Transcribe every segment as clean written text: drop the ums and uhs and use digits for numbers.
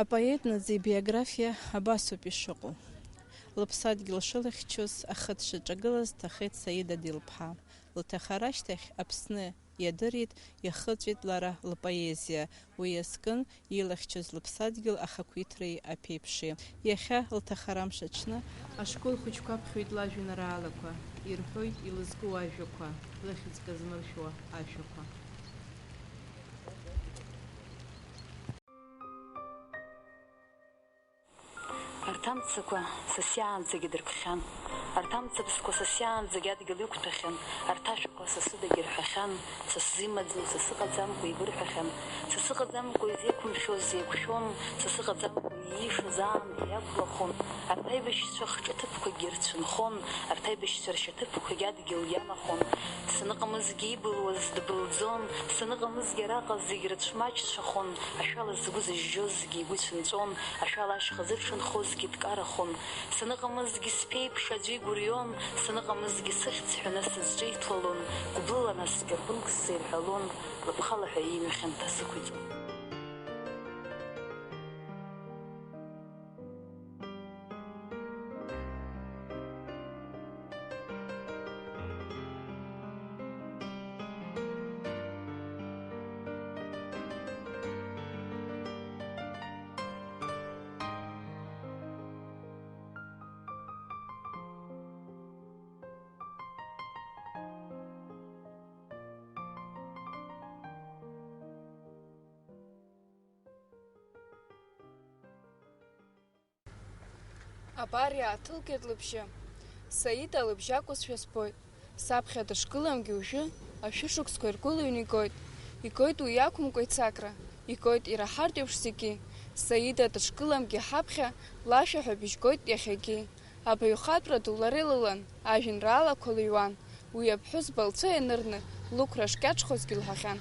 Апоет наӡа ибиографиа абасоуп ишыҟоу. Лыԥсадгьыл шылахьчоз ахы дшаҿагылаз дҭахеит Саида Дилԥҳа. Лҭахара ашьҭахь Аԥсны иадырит, иахыҵәеит лара лпоезиа. Уи иазкын илахьчоз лыԥсадгьыл ахақәиҭреи аԥеиԥши. Иахьа лҭахарамш аҽны ашкол хәыҷқәа аԥхьоит лажәеинраалақәа, ирҳәоит илызку ажәақәа, лыхьӡ казмыршәуа ашәақәа. Арҭамцақәа сасиаанӡагьы дыркхьан, арҭамцаԥсқәа сасиаанӡагьы адгьыл иқәҭәахьан, арҭашәақәа сасыдагьы рҳәахьан, са сзимаӡаз са сыҟаӡамкәа игәырҳәахьан, са сыҟаӡамкәа изеиқәымшәоз зеиқәшәон, са сыҟаӡамкәа иишаз аамҭа иақәлахон, арҭ аибашьцәа хҿаҭыԥқәагьы рцәынхон, арҭ аибашьцәа ршьаҭыԥқәагьы адгьыл иамахон, саныҟамызгьы ибылуаз дбылӡон, саныҟамызгьы араҟа зегь рыцәмаҷцәахон, ашәала згәы зыжьжьоз зегьы игәы ицәынҵәон, ашәала ашьха зыршанхозгьы дкарахон, саныҟамызгьы сԥеиԥш аӡәы игәырҩон, саныҟамызгьы сыхьӡ ҳәаны сызҿеиҭлалон, гәыблыла наскьа рҟынк сзеирҳәалон, лыԥхалаҳәа имҩахьанҭа сықәиҵон. Абар иааҭылгеит лыбжьы, Саида лыбжьакәызшәа збоит, саԥхьа дышгыламгьы уажәы ашәышықәсқәа иргәылаҩны игоит, игоит уи иақәымкәа ицакра, игоит ираҳартә еиԥш зегьы, Саида дышгыламгьы ҳаԥхьа лашәаҳәа быжьгоит иахьагьы, абаҩхатәра ду лара илылан, ажәеинраалақәа лыҩуан, уи аԥҳәызба лцәы ианырны лықәра шкьаҿхозгьы лҳәахьан.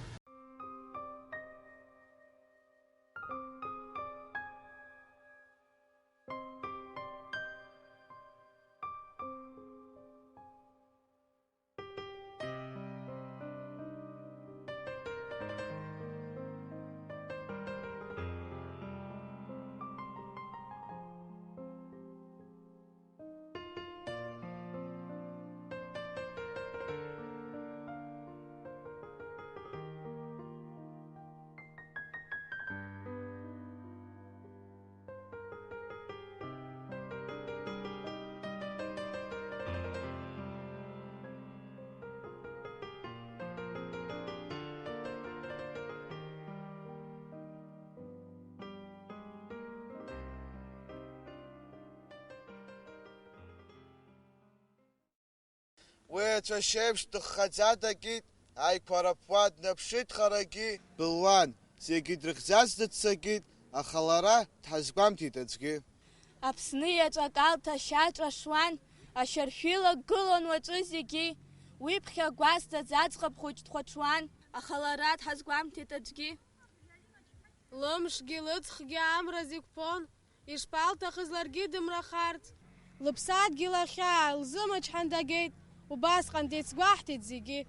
Уи ацәашьеиԥш дыххаӡа дакит, аиқәарапуа днаԥшит харагьы, былуан, зегьы дрыхьӡац дыццакит, аха лара дҳазгәамҭеит аӡәгьы. Аԥсны иаҿак алҭа шьаҿа шуан, ашьаршәила гылон уаҵәы зегьы, уи ԥхьа гәазҭаӡ аӡӷаб хәыҷ дхәаҽуан, аха лара дҳазгәамҭеит аӡәгьы. Лымшгьы лыҵхгьы амра зықәԥон, ишԥалҭахыз ларгьы дымрахарц, лыԥсадгьыл ахьаа лзымычҳандагеит, убасҟан деицгәаҳҭеит зегьы.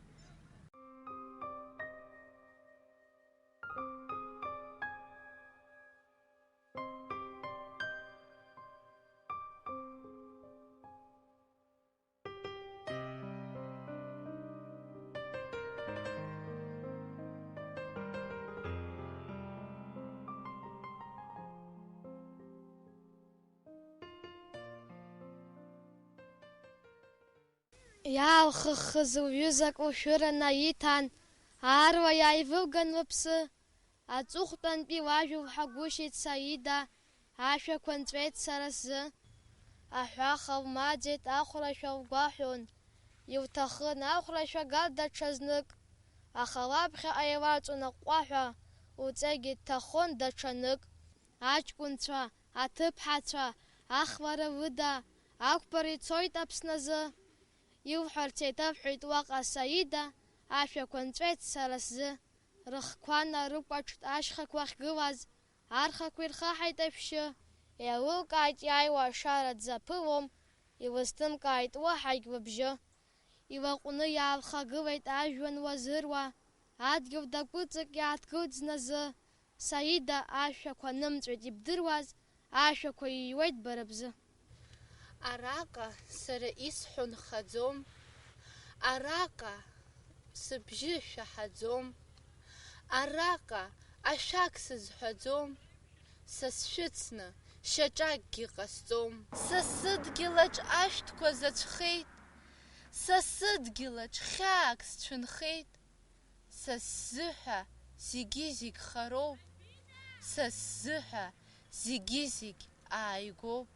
Иаалхыххыз лҩызак лшәыра наиҭан, аарла иааивылган лыԥсы, аҵыхәтәантәи лажәа лҳагәышьеит Саида, ашәақәа нҵәеит сара сзы, аҳәаха лмаӡеит, ахәрашәа лгәаҳәон, илҭахын ахәрашәа гар даҽазнык, аха лаԥхьаҟа илаҵон аҟәҟәаҳәа, лҵегьы дҭахон даҽанык, аҷкәынцәа, аҭыԥҳацәа, ахвара лыда, ақәбара ицоит Аԥсназы, илҳәарц еиҭаҳәҳәеит уаҟа Саида, ашәақәа нҵәеит сара сзы, рыхқәа нарыкәаҽт ашьхақәа ахьгылаз, архақәа ирхаҳаит ашәшьы, еилылкааит иааиуа ашара дзаԥылом, илызҭымкааит уаҳагь лыбжьы, илаҟәны иаалхагылеит ажәҩан уазыруа, адгьыл дакәыҵак иааҭгылт зназы, Саида ашәақәа нымҵәоит, ибдыруаз, ашәақәа иҩуеит бара бзы. Араҟа сара исҳәо нхаӡом, араҟа сыбжьы шәаҳаӡом, араҟа ашәак сызҳәаӡом, са сшәыцны шьаҿакгьы ҟасҵом. Са сыдгьылаҿ ашәҭқәа заҵәхеит, са сыдгьылаҿ хьаак сцәынхеит, са сзыҳәа зегьы-зегь хароуп, са сзыҳәа зегьы-зегь ааигәоуп.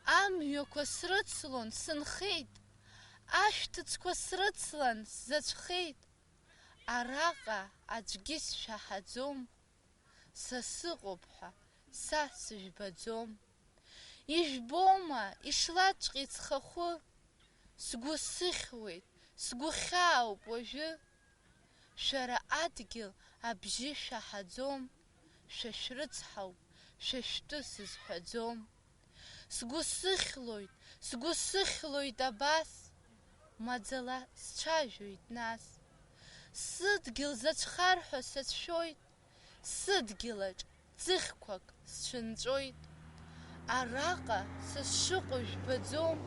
Амҩақәа срыцлон сынхеит, ашәҭыцқәа срыцлан сзаҵәхеит, араҟа аӡәгьы сшәаҳаӡом, са сыҟоуп ҳәа са сыжәбаӡом. Ижәбома ишлаҵәҟьеит схахәы, сгәы сыхьуеит, сгәы хьаауп уажәы, шәара адгьыл абжьы шәаҳаӡом, шәа шәрыцҳауп, шәа шәтәы сызҳәаӡом. Сгәы сыхьлоит абас, маӡала сцәажәоит нас. Сыдгьыл заҵәхар ҳәа сацәшәоит, сыдгьылаҿ ӡыхьқәак сцәынҵәоит. Араҟа са сшыҟоу жәбаӡом,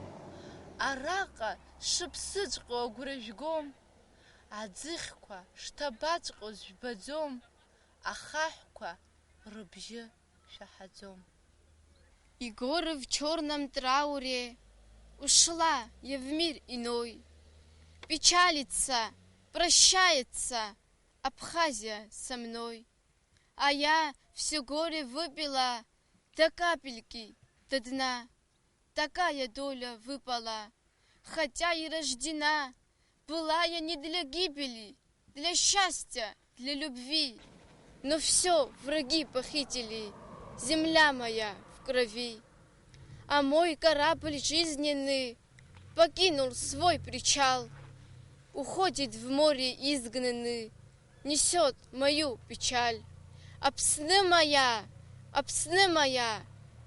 араҟа шыԥсыҵәҟьо агәра жәгом, аӡыхьқәа шҭабаҵәҟьоз жәбаӡом, ахаҳәқәа рыбжьы шәаҳаӡом. И горы в черном трауре ушла я в мир иной. Печалится, прощается Абхазия со мной. А я все горе выпила до капельки, до дна. Такая доля выпала, хотя и рождена. Была я не для гибели, для счастья, для любви. Но все враги похитили, земля моя в крови. А мой корабль жизненный покинул свой причал, уходит в море изгнанный, несет мою печаль. Апсны моя,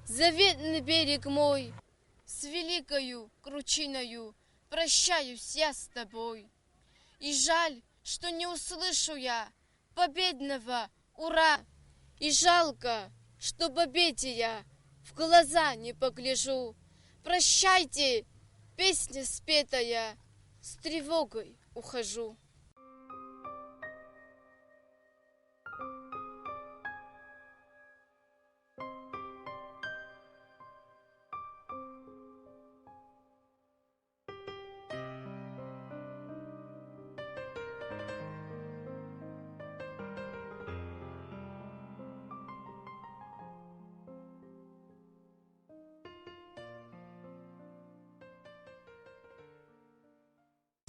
заветный берег мой, с великою кручиною прощаюсь я с тобой. И жаль, что не услышу я победного ура, и жалко, что победе я в глаза не погляжу. Прощайте, песня спетая, с тревогой ухожу.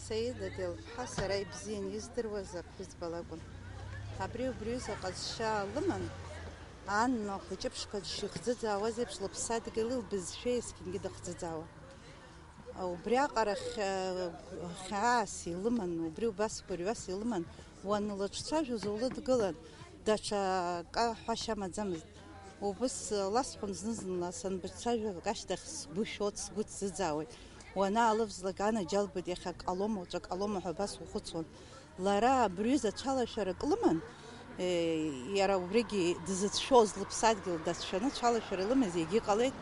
Саида дилԥҳа сара ибзиан издыруаз аԥҳәызба лакәын. Абри убриоза ҟазшьа лыман, Анна хәыҷыԥшқа дшихӡыӡаауаз еиԥш лыԥсадгьыли лбызшәеи есқьынгьы дахӡыӡаауан. Убриаҟара хьаас илыман, убри убас гәырҩас илыман, уанлыҿцәажәоз улыдгылан, даҽа ҳәашьа амаӡамызт. Убыс ласҳәон зны-зынла санбыцәажәалак ашьҭахь сгәы шәоит, сгәы ҭӡыӡаауеит. Уанаалывзлак анаџьалбеит, иахьа ҟалома, уаҵәы ҟалома ҳәа абас ухәыцуан. Лара абриоза цәалашәарак лыман, иара убригьы дызыцәшәоз лыԥсадгьыл дацәшәаны цәалашәара илымаз егьыҟалеит,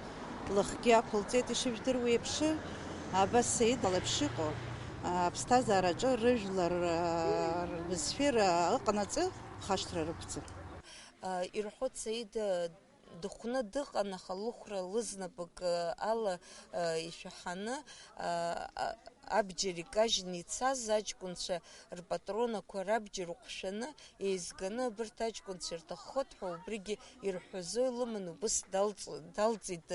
лыхгьы ақәылҵеит ишыжәдыруа еиԥшы. Абас Саида леиԥш иҟоу аԥсҭазаараҿы рыжәлар рбызшәеи ыҟанаҵы хашҭра рықәӡам. Ирҳәоит Саида дыхәны дыҟан, аха лыхәра лызнапык ала ишәаҳаны абџьар икажьны ицаз аҷкәынцәа рпатронақәа рабџьар ҟәшәаны еизганы абырҭ аҷкәынцәа ирҭаххоит ҳәа убригьы ирҳәазо илыман, убыс далҵит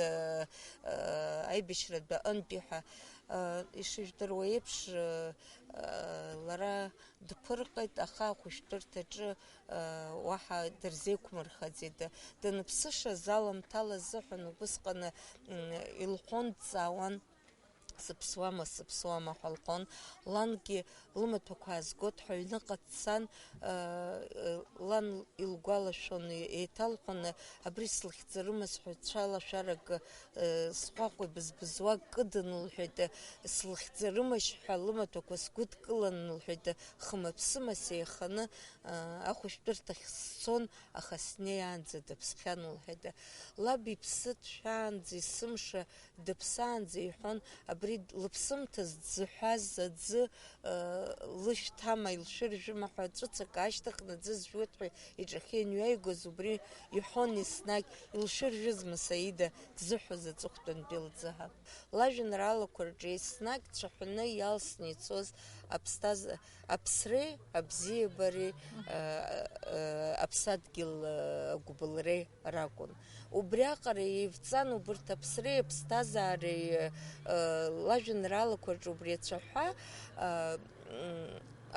аибашьратәи аҟынтәи ҳәа. Ишыжәдыруа еиԥш лара дԥырҟеит, аха ахәышәтәырҭаҿы уаҳа дырзеиқәмырхаӡеит. Даныԥсыша заламҭала азыҳәан убысҟан илҳәон, дҵаауан. сыԥсуама ҳәа лҟон, лангьы лымаҭәақәа аазгоит ҳәа аҩныҟа дцан, лан илгәалашәон, еиҭалҳәон, абри слыхьӡарымыз ҳәа цәалашәарак сҟәаҟәа бызбызуа кыдын, лҳәеит, слыхьӡарымашь ҳәа лымаҭәақәа сгәыдкылан, лҳәеит, хымаԥсыма сеиханы ахәышәтәырҭахь сцон, аха снеиаанӡа дыԥсхьан, лҳәеит. Лаб иԥсы ҭшәаанӡа, есымша дыԥсаанӡа иҳәон, абри лыԥсымҭаз дзыҳәаз аӡы лышәҭама, илшәыржәыма ҳәа ҵәыцак аашьҭыхны аӡы зжәуеит ҳәа иҿахьы инҩаигоз, убри иҳәон еснагь, илшәыржәызма Саида дзыҳәоз аҵыхәтәантәи лӡыҳа. Лажәеинраалақәа рҿы еснагь цәаҳәаны иалсны ицоз аԥсреи, абзиабареи, аԥсадгьыл агәыбылреи ракәын. Убриаҟара еивҵан убырҭ аԥсреи, аԥсҭазаареи лажәеинраалақәа рҿы убри ацәаҳәа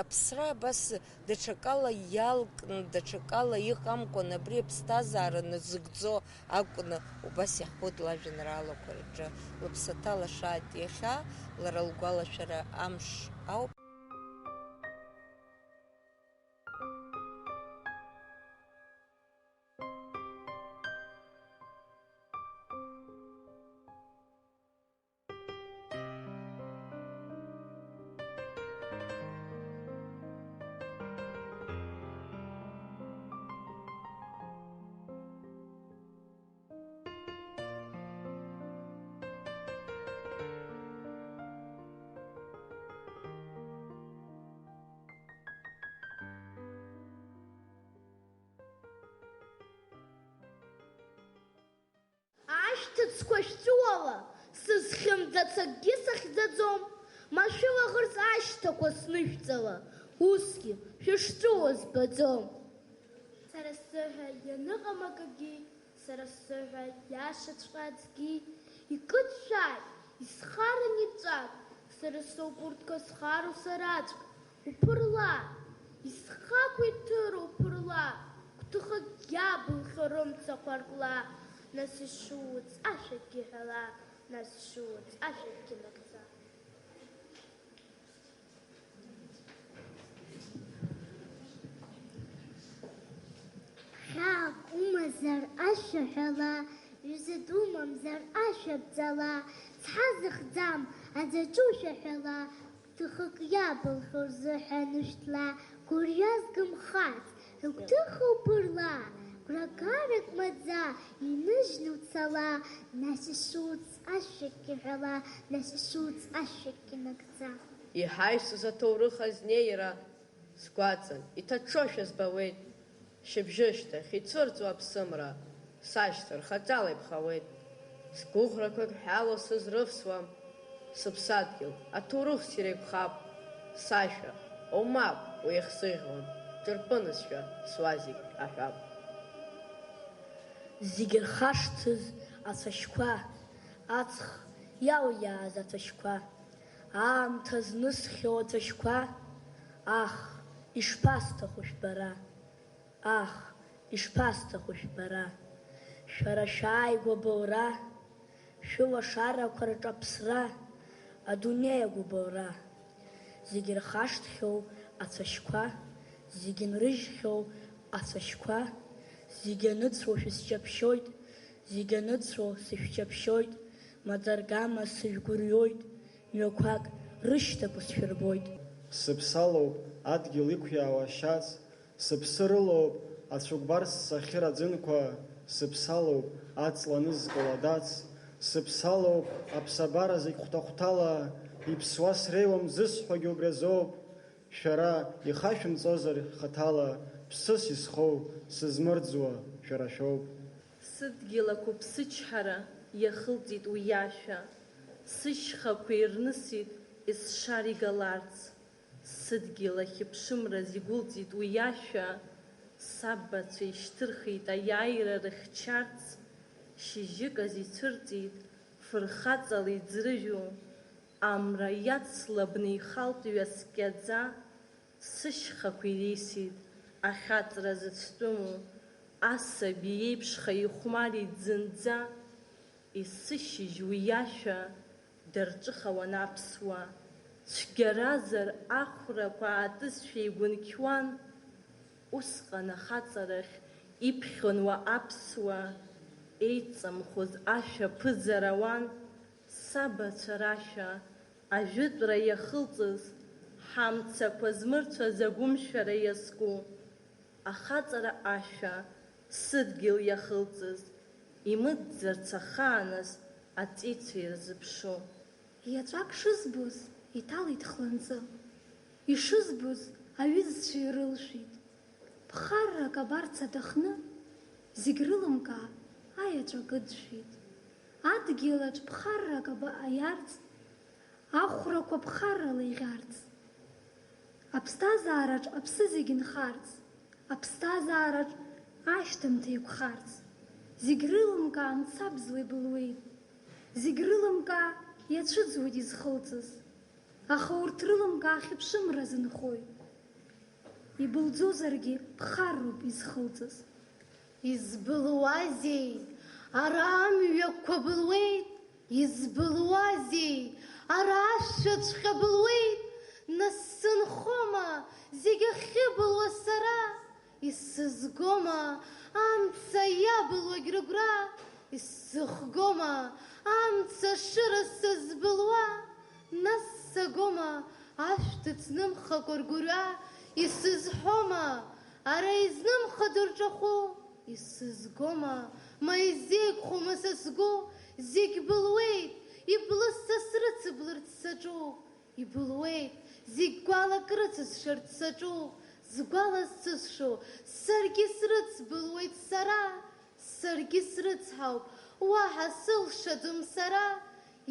аԥсра абас даҽакала иалкны, даҽакала иҟамкәан, абри аԥсҭазаара назыгӡо акәны убас иаҳбоит лажәеинраалақәа рҿы. Лыԥсаҭа лашааит иахьа, лара лгәалашәара амш ауп. Ашьҭыцқәа шәҵәуала, сызхьымӡац акгьы сахьӡаӡом, машәылаӷырӡ ашьҭақәа снышәҵала, усгьы шәышҵәуо збаӡом. Сара сзыҳәа ианыҟам акагьы, сара сзыҳәа иашаҵәҟьа аӡгьы, икыдшәааит, исхаран иҵәак, сара соуп урҭқәа зхароу сараӡәк, уԥырла, исхакәа иҭыро уԥырла, гәҭыхак иабылхьо рымцақәа ркла, нас ишуц ашәакгьы ҳәала, нас ишуц ашәакгьы нагӡа. Хьаак умазар ашәаҳәала, ҩыза думамзар ашәабҵала, цҳа зыхӡам аӡаҿу шәаҳәала, гәҭыхак иабылхьо рзыҳәа нышәҭла, гәырҩа згымхац, ргәҭыха уԥырла, гәрагарак маӡа иныжьны уцала, нас ишуц ашәакгьы ҳәала, нас ишуц ашәакгьы нагӡа. Иҳаҩсыз аҭоурых азнеира сгәаҵан, иҭаҽошәа збауеит, шьыбжьышьҭахь ицәырҵуа аԥсымра, сашьҭа рхаҿала иԥхауеит, сгәыӷрақәак ҳәало сызрывсуам, сыԥсадгьыл аҭоурых сиреиқәхап, сашәа, омап уиахсыӷьуам, ҿырпынызшәа суазик аҳәап. Зегьы рхашҭыз ацәашьқәа, аҵх иалиааз ацәашьқәа, аамҭа знысхьоу ацәашьқәа, ах, ишԥасҭаху шәбара, ах, ишԥасҭаху шәбара, шәара шәааигәа былра, шәылашарақәа рҿы аԥсра, адунеи агәыбылра, зегьы рхашҭхьоу ацәашьқәа, зегьы нрыжьхьоу ацәашьқәа, зегьы аныцроу шәысҷаԥшьоит, зегьы аныцроу сышәҷаԥшьоит, маӡаргама сыжәгәырҩоит, мҩақәак рышьҭақәа сшәырбоит. Сыԥсалоуп адгьыл иқәиаауа ашьац, сыԥсы рылоуп ацәыкәбар ссахьыр аӡынқәа, сыԥсалоуп аҵла анызкыло адац, сыԥсалоуп аԥсабара зегь хәҭа-хәҭала, иԥсуа среиуам зысҳәогьы убри азоуп, шәара ихашәымҵозар хаҭала, ԥсыс исхоу сызмырӡуа шәара шәоуп. Сыдгьыл ақәыԥсычҳара иахылҵит уи иашәа, сышьхақәа ирнысит есшар игаларц, сыдгьыл ахьыԥшымраз игәылҵит уи иашәа, сабацәа ишьҭырхит аиааира рыхьчарц, шьыжьык азы ицәырҵит фырхаҵала иӡрыжәу, амра иацлабны ихалт ҩаскьаӡа, сышьхақәа иреисит ахьаҵра зыцәтәыму, асаби еиԥшха ихәмарит зынӡа, исышьыжь уи иашәа, дарҿыхауан аԥсуаа. Цәгьаразар ахәрақәа аатызшәа игәынқьуан. Усҟан ахаҵарахь иԥхьонуа аԥсуаа, еиҵамхоз ашәа ԥыӡарауан. Сабацәа рашәа ажәытәра иахылҵыз, ҳамцақәа змырцәаз агәымшәара иазку. Ахаҵара ашәа сыдгьыл иахылҵыз, имыӡӡарц ахааназ аҵицәа ирзыԥшу. Иаҵәак шызбоз иҭалеит хланҵы, ишызбоз аҩызцәа ирылшәит. Ԥхаррак абарц аҭахны, зегь рылымкаа аеҵәа кыдшәит. Адгьылаҿ ԥхаррак аиарц, ахәрақәа ԥхаррала иӷьарц. Аԥсҭазаараҿ аԥсы зегь нхарц, аԥсҭазаараҿ ашьҭамҭа иқәхарц. Зегь рылымкаа мцабзуа ибылуеит, зегь рылымкаа иацәыӡуеит изхылҵыз. Аха урҭ рылымкаа хьыԥшымра зынхоит. Ибылӡозаргьы ԥхарроуп изхылҵыз. Избылуазеи, ара амҩақәа былуеит, избылуазеи, ара ашәаҵәҟьа былуеит. Нас сынхома зегь ахьыбылуа сара, исызгома амца иабылуагь рыгәра, исзыхгома амца шыра сызбылуа. Нас сагома ашәҭ ҭнымхакәа ргәырҩа, исызҳәома ара изнымхадо рҿахәы. Исызгома ма изеиқәхома са сгәы, зегь былуеит, иблыс са срыцыблырц саҿуп. Ибылуеит, зегь гәалак рыцысшарц саҿуп. Згәалаз сызшо саргьы срыцбылуеит сара, саргьы срыцҳауп, уаҳа сылшаӡом сара.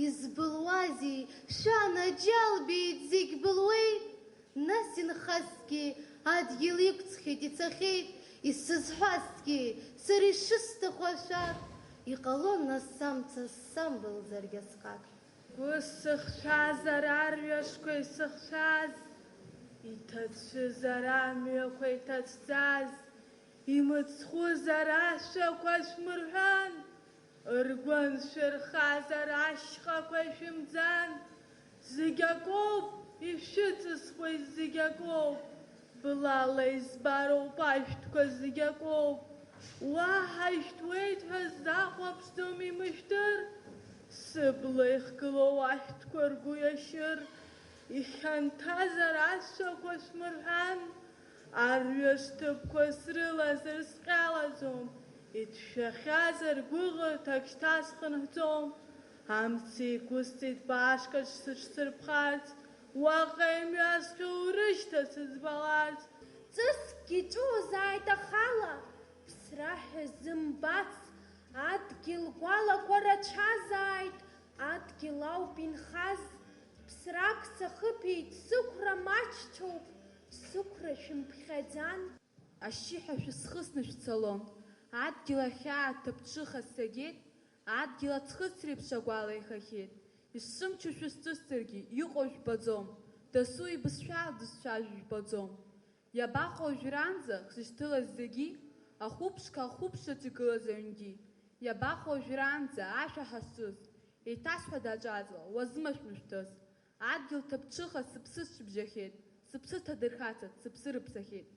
Избылуазеи, шәанаџьалбеит, зегь былуеит. Нас инхазҭгьы адгьыл иқәҵхьеит, ицахьеит. Исызҳәазҭгьы сара ишысҭаху ашәак, иҟалон нас самца самбылзаргьы асҟак. Гәысыхшәазар арҩашқәа исыхшәаз, иҭацәызар амҩақәа иҭацәӡаз, имыцхәызар ашәақәа шәмырҳәан, ргәаншәа рхазар ашьхақәа ишәымӡан. Зегь акоуп, ишәыҵысхуеит зегь акоуп, блала избароуп ашәҭқәа зегь акоуп. Уаҳа ишәҭуеит ҳәа сзахәаԥшӡом имышәҭыр, сыбла ихгылоу ашәҭқәа ргәы иашьыр. Ихьанҭазар ашәақәа шәмырҳәан, арҩаш ҭыԥқәа срылазар сҟьалаӡом, иҭшәахьазар гәыӷырҭак шьҭа схынҳәӡом. Амца игәысҵеит баашкаҿ сыҽсырԥхарц, уаҟа имҩасхьоу урышьҭа сыӡбаларц. Ҵысгьы ҿузааит ахала, ԥсра ҳәа зымбац, адгьыл гәалақәа рацәазааит, адгьыл ауп инхаз. Ԥсрак сахыԥеит, сықәра маҷцәоуп, сықәра шәымԥхьаӡан. Ашьшьыҳәа шәысхысны шәцалон, адгьыл ахьаа ҭыԥҽыха сагеит, адгьыл аӡхыҵра еиԥш агәала ихахьеит. Ишсымчу шәысҵысзаргьы иҟоу жәбаӡом, дасу ибызшәа дызцәажәо жәбаӡом. Иабаҟоу жәранӡа сышьҭылаз зегьы, ахәыԥшқа ахәыԥшаҿ игылаз аҩнгьы. Иабаҟоу жәранӡа ашәа ҳазҿыз, еиҭасҳәада аҿаҵла, уазымашәны шәҭыз. Адгьыл ҭыԥҽыха сыԥсы сшыбжьахьеит, сыԥсы ҭадырхацат, сыԥсы рыԥсахьеит.